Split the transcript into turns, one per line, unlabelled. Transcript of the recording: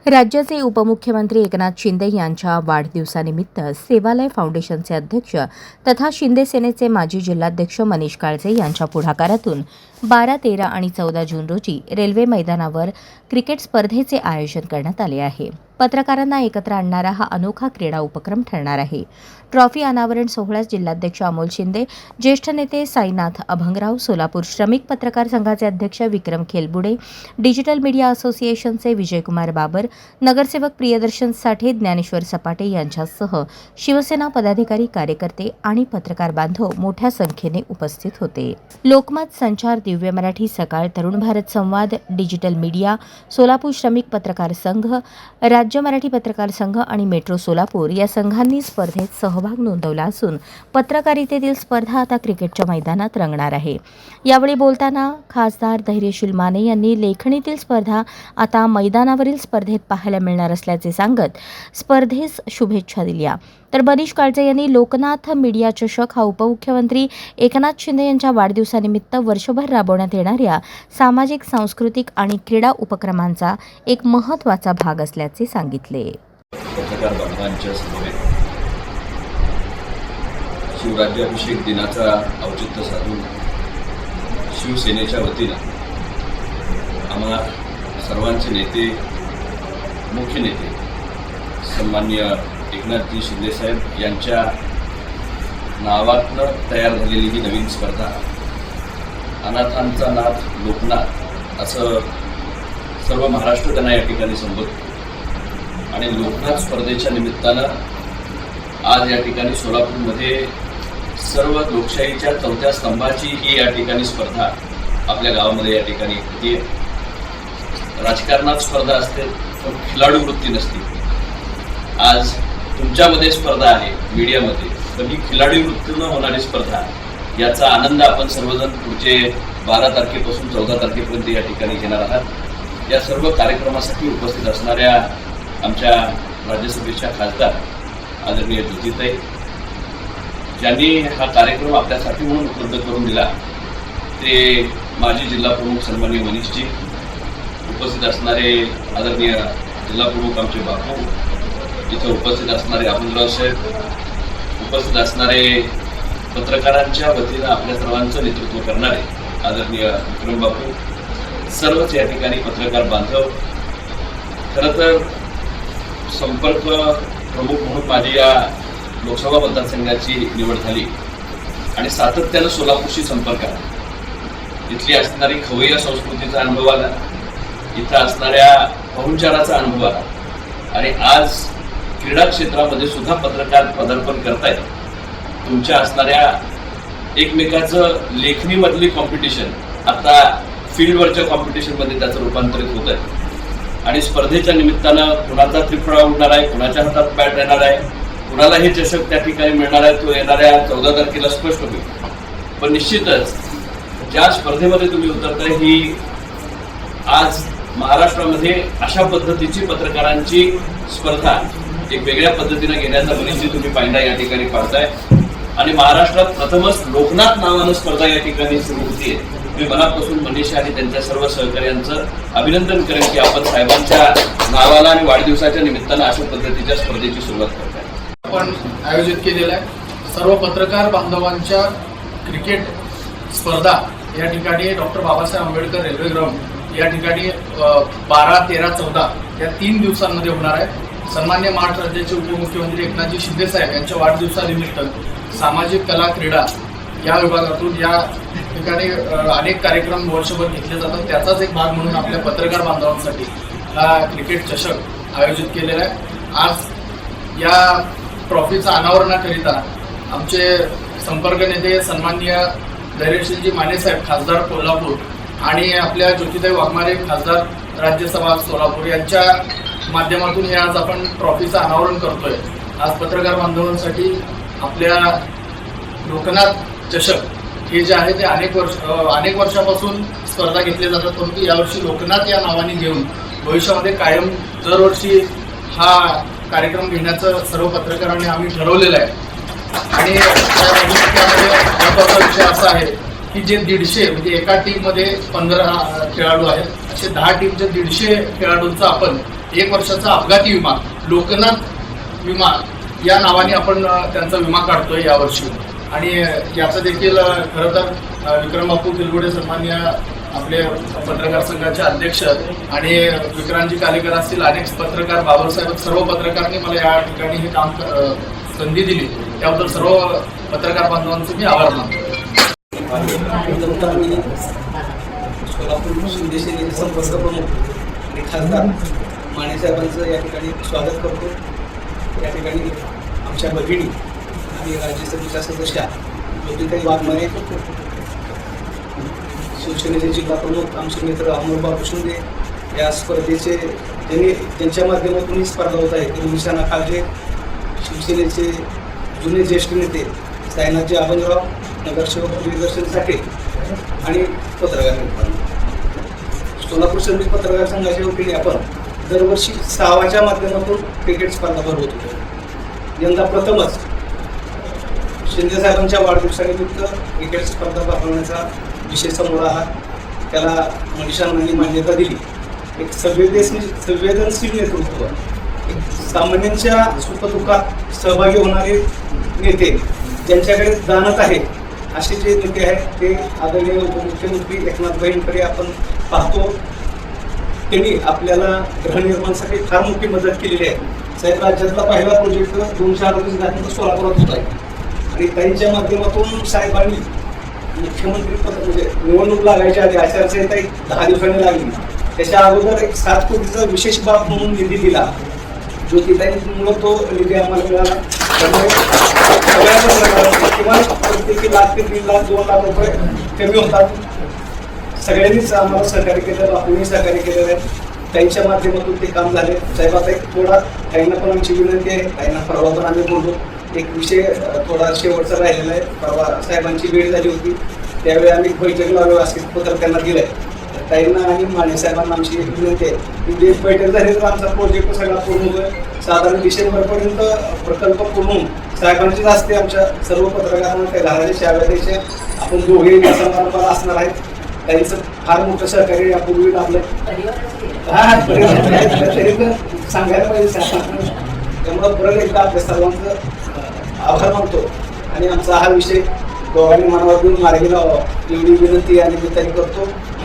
राज्याचे उपमुख्यमंत्री एकनाथ शिंदे यांच्या वाढदिवसानिमित्त सेवालय फाउंडेशनचे अध्यक्ष तथा शिंदे सेनेचे माजी जिल्हाध्यक्ष मनीष काळजे यांच्या पुढाकारातून 12, 13 आणि 14 जून रोजी रेल्वे मैदानावर क्रिकेट स्पर्धेचे आयोजन करण्यात आले आहे. पत्रकारांना एकत्र आणणारा हा अनोखा क्रीडा उपक्रम ठरणार आहे. ट्रॉफी अनावरण सोहळ्यास जिल्हाध्यक्ष अमोल शिंदे, ज्येष्ठ नेते साईनाथ अभंगराव, सोलापूर श्रमिक पत्रकार संघाचे अध्यक्ष विक्रम खेलबुडे, डिजिटल मीडिया असोसिएशनचे विजयकुमार बाबर, नगरसेवक प्रियदर्शन साठे, ज्ञानेश्वर सपाटे यांच्यासह शिवसेना पदाधिकारी, कार्यकर्ते आणि पत्रकार बांधव मोठ्या संख्येने उपस्थित होते. लोकमत, संचार, दिव्य मराठी, सकाळ, तरुण भारत संवाद, डिजिटल मीडिया, सोलापूर श्रमिक पत्रकार संघ, राज्य मराठी पत्रकार संघ आणि मेट्रो सोलापूर या संघांनी स्पर्धेत सहभाग नोंदवला असून पत्रकारितेतील स्पर्धा आता क्रिकेटच्या मैदानात रंगणार आहे. यावेळी बोलताना खासदार धैर्यशील माने यांनी लेखणीतील स्पर्धा आता मैदानावरील स्पर्धेत पाहायला मिळणार असल्याचे सांगत स्पर्धेस शुभेच्छा दिल्या. तर मनीष काळजे यांनी लोकनाथ मीडिया चषक हा उपमुख्यमंत्री एकनाथ शिंदे यांच्या वाढदिवसानिमित्त वर्षभर राबवण्यात येणाऱ्या सामाजिक, सांस्कृतिक आणि क्रीडा उपक्रमांचा एक महत्त्वाचा भाग असल्याचे सांगितले.
पत्रकार बांधवांच्या समवेत शिवराज्याभिषेक दिनाचा औचित्य साधून शिवसेनेच्या वतीनं आम्हा सर्वांचे नेते, मुख्य नेते सन्माननीय एकनाथजी शिंदेसाहेब यांच्या नावातनं तयार झालेली ही नवीन स्पर्धा अनाथांचा नाथ लोकनाथ असं सर्व महाराष्ट्र त्यांना या ठिकाणी संबोधतो आणि लोकनाथ स्पर्धेच्या निमित्तानं आज या ठिकाणी सोलापूरमध्ये सर्व लोकशाहीच्या 4थ्या स्तंभाची ही या ठिकाणी स्पर्धा आपल्या गावामध्ये या ठिकाणी होती. राजकारणात स्पर्धा असते पण खिलाडू वृत्ती नसते. आज तुमच्यामध्ये स्पर्धा आहे मीडियामध्ये, पण ही खिलाडी वृत्तीनं होणारी स्पर्धा याचा आनंद आपण सर्वजण पुढचे 12 तारखेपासून 14 तारखेपर्यंत या ठिकाणी घेणार आहात. या सर्व कार्यक्रमासाठी उपस्थित असणाऱ्या आमच्या राज्यसभेच्या खासदार आदरणीय ज्योतिताई, ज्यांनी हा कार्यक्रम आपल्यासाठी म्हणून उपलब्ध करून दिला, ते माजी जिल्हा प्रमुख सन्माननीय मनीषजी, उपस्थित असणारे आदरणीय जिल्हा प्रमुख आमचे बापू, इथं उपस्थित असणारे अभंगराव साहेब, उपस्थित असणारे पत्रकारांच्या वतीनं आपल्या सर्वांचं नेतृत्व करणारे आदरणीय विक्रम बापू, सर्वच या ठिकाणी पत्रकार बांधव. खरं तर संपर्क प्रमुख म्हणून माझी या लोकसभा मतदारसंघाची निवड झाली आणि सातत्यानं सोलापूरशी संपर्क आला. इथली असणारी खवय्या संस्कृतीचा अनुभव आला, इथं असणाऱ्या पाहुणचाराचा अनुभव आला आणि आज क्रीडा क्षेत्रामध्ये सुद्धा पत्रकार पदार्पण करतायत. तुमच्या असणाऱ्या एकमेकाचं लेखणीमधली कॉम्पिटिशन आता फील्डवरच्या कॉम्पिटिशनमध्ये त्याचं रूपांतरित होत आहे आणि स्पर्धेच्या निमित्तानं कुणाचा त्रिफळा उडणार आहे, कुणाच्या हातात बॅट येणार आहे, कुणाला हे चषक त्या ठिकाणी मिळणार आहे, तो येणाऱ्या 14 तारखेला स्पष्ट होईल. पण निश्चितच ज्या स्पर्धेमध्ये तुम्ही उतरताय ही आज महाराष्ट्रामध्ये अशा पद्धतीची पत्रकारांची स्पर्धा एक वेगळ्या पद्धतीने घेण्याचा बरीचशी तुम्ही पायंडा या ठिकाणी पाडताय आणि महाराष्ट्रात प्रथमच लोकनाथ नावानं स्पर्धा या ठिकाणी सुरू होतीये. मी मनापासून मनीष आणि त्यांच्या सर्व सहकार्यांचं अभिनंदन करेन की आपण साहेबांच्या नावाला आणि वाढदिवसाच्या निमित्तानं अशा पद्धतीच्या स्पर्धेची सुरुवात करताय.
आपण आयोजित केलेल्या सर्व पत्रकार बांधवांच्या क्रिकेट स्पर्धा या ठिकाणी doctor Babasaheb Ambedkar railway ground या ठिकाणी 12, 13, 14 या 3 दिवसांमध्ये होणार आहे. सन्मान्य महाराष्ट्र राज्याचे उपमुख्यमंत्री एकनाथजी शिंदेसाहेब यांच्या वाढदिवसानिमित्त सामाजिक, कला, क्रीडा या विभागातून या ठिकाणी अनेक कार्यक्रम वर्षभर घेतले जातात. त्याचाच एक भाग म्हणून आपल्या पत्रकार बांधवांसाठी हा क्रिकेट चषक आयोजित केलेला आहे. आज या ट्रॉफीचा अनावरणाकरिता आमचे संपर्क नेते सन्माननीय धैर्यशीलजी माने साहेब, खासदार कोल्हापूर, आणि आपल्या ज्योतिताई वाघमारे, खासदार राज्यसभा सोलापूर यांच्या माध्यमातून हे आज आपण ट्रॉफीचं अनावरण करतोय. आज पत्रकार बांधवांसाठी आपल्या लोकनाथ चषक हे जे आहे ते अनेक वर्षापासून स्पर्धा घेतल्या जातात, परंतु यावर्षी लोकनाथ या नावाने घेऊन भविष्यामध्ये कायम दरवर्षी हा कार्यक्रम घेण्याचं सर्व पत्रकारांनी आम्ही ठरवलेलं आहे. आणि त्यामध्ये महत्त्वाचा विषय असा आहे की जे 150 म्हणजे एका टीममध्ये 15 खेळाडू आहेत, असे 10 टीमचे 150 खेळाडूंचा आपण 1 वर्षाचा अपघाती विमा, लोकनाथ विमा या नावाने आपण त्यांचा विमा काढतोय यावर्षी. आणि याचं देखील खरं तर विक्रम बापू किलगुडे सन्मान्य आपले पत्रकार संघाचे अध्यक्ष आणि विक्रांतजी कालेकर असतील, अनेक पत्रकार, बाबासाहेब, सर्व पत्रकारांनी मला या ठिकाणी हे काम संधी दिली, त्याबद्दल सर्व पत्रकार बांधवांचे मी आभार मानतो.
सोलापूर शिंदे सेनेचे संपर्क प्रमुख आणि खासदार माने साहेबांचं या ठिकाणी स्वागत करतो. या ठिकाणी आमच्या भगिनी आणि राज्यसभेच्या सदस्या ज्योतिताई वाघमारे, शिवसेनेचे जिल्हा प्रमुख आमचे मित्र अमोलबाबू शिंदे, या स्पर्धेचे त्यांच्या माध्यमातून ही स्पर्धा होत आहे. ते निशाणा काळजे, शिवसेनेचे जुने ज्येष्ठ नेते साईनाथजी आबनराव, नगरसेवक प्रियदर्शन साठे आणि पत्रकार मित्रांनो, सोलापूर शहरी पत्रकार संघाच्या वतीने आपण दरवर्षी 6वाच्या माध्यमातून क्रिकेट स्पर्धा भरवत होतो. यंदा प्रथमच शिंदे साहेबांच्या वाढदिवसानिमित्त क्रिकेट स्पर्धा भरवण्याचा विषय समोर आला. त्याला मनीषांनी मान्यता दिली. एक संवेदनशील नेतृत्व, एक सामान्यांच्या सुखदुःखात सहभागी होणारे नेते, ज्यांच्याकडे जाणत आहे असे जे नेते आहेत ते आदरणीय उपमुख्यमंत्री एकनाथ भाईंकडे आपण पाहतो. त्यांनी आपल्याला गृहनिर्माणासाठी फार मोठी मदत केलेली आहे. साहेब, राज्यातला पहिला प्रोजेक्ट 200 सोलापुरात होत आहे आणि त्यांच्या माध्यमातून साहेबांनी मुख्यमंत्री पद म्हणजे निवडणूक लागायच्या आधी आचारसंहिता 10 दिवसांनी लागली. त्याच्या अगोदर एक 7 कोटीचा विशेष बाब म्हणून निधी दिला. ज्योतिताईंमुळे तो निधी आम्हाला मिळाला. त्यामुळे किमान प्रत्येकी 1 लाख ते 3 लाख 2 लाख रुपये कमी होतात. सगळ्यांनीच आम्हाला सहकार्य केलं, आपणही सहकार्य केलेलं आहे. त्यांच्या माध्यमातून ते काम झाले. साहेब, आता एक थोडा ताईंना पण आमची विनंती आहे. ताईंना परवा पण आम्ही बोललो, एक विषय थोडा शेवटचा राहिलेला आहे. परवा साहेबांची भेट झाली होती, त्यावेळी आम्ही बैठक लावलं, असे पत्र त्यांना दिलं आहे. ताईंना आणि माने साहेबांना आमची एक विनंती आहे की एक बैठक झाली तर आमचा प्रोजेक्ट सगळा पूर्ण होईल. साधारण डिसेंबरपर्यंत प्रकल्प पूर्ण होऊन साहेबांचीच असते. आमच्या सर्व पत्रकारांना त्या घराच्या शाळा द्यायच्या. आपण दोघे या समारंभाला असणार आहेत. त्यांचं फार मोठं सहकार्य यापूर्वी आपलं तरी पण सांगायला पाहिजे. त्यामुळं परत एकदा आपल्या सर्वांचं आभार मानतो आणि आमचा हा विषय दोघांनी मनावर घेऊन मार्गी लावा एवढी विनंती आणि मी तरी करतो.